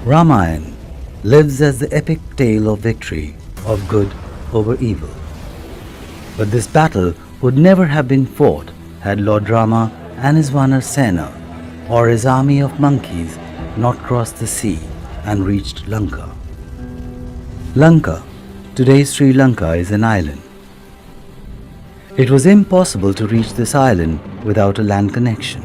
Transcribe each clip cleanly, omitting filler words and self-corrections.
Ramayana lives as the epic tale of victory of good over evil. But this battle would never have been fought had Lord Rama and his Vanar Sena or his army of monkeys not crossed the sea and reached Lanka. Lanka, today's Sri Lanka, is an island. It was impossible to reach this island without a land connection.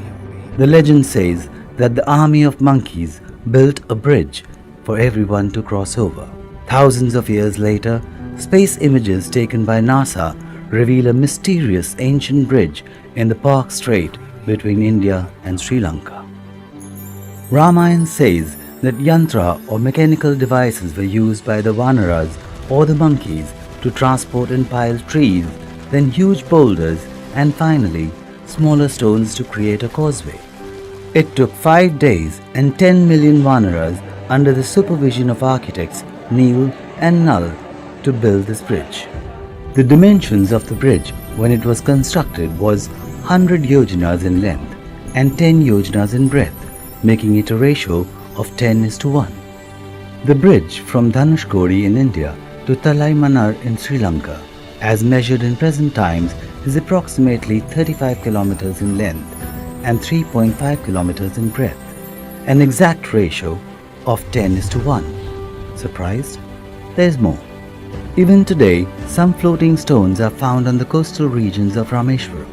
The legend says that the army of monkeys built a bridge for everyone to cross over. Thousands of years later, space images taken by NASA reveal a mysterious ancient bridge in the Park Strait between India and Sri Lanka. Ramayana says that yantra or mechanical devices were used by the Vanaras or the monkeys to transport and pile trees, then huge boulders, and finally smaller stones to create a causeway. It took 5 days and 10 million Vanaras under the supervision of architects Neil and Null to build this bridge. The dimensions of the bridge when it was constructed was 100 yojanas in length and 10 yojanas in breadth, making it a ratio of 10:1. The bridge from Dhanushkodi in India to Talaimanar in Sri Lanka, as measured in present times, is approximately 35 kilometers in length and 3.5 kilometers in breadth, an exact ratio of 10:1. Surprised? There's more. Even today, some floating stones are found on the coastal regions of Rameshwaram.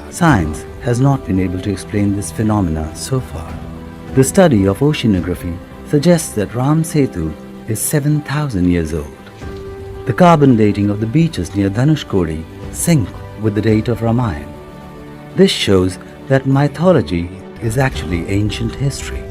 Science has not been able to explain this phenomena so far. The study of oceanography suggests that Ram Setu is 7,000 years old. The carbon dating of the beaches near Dhanushkodi sync with the date of Ramayana. This shows that mythology is actually ancient history.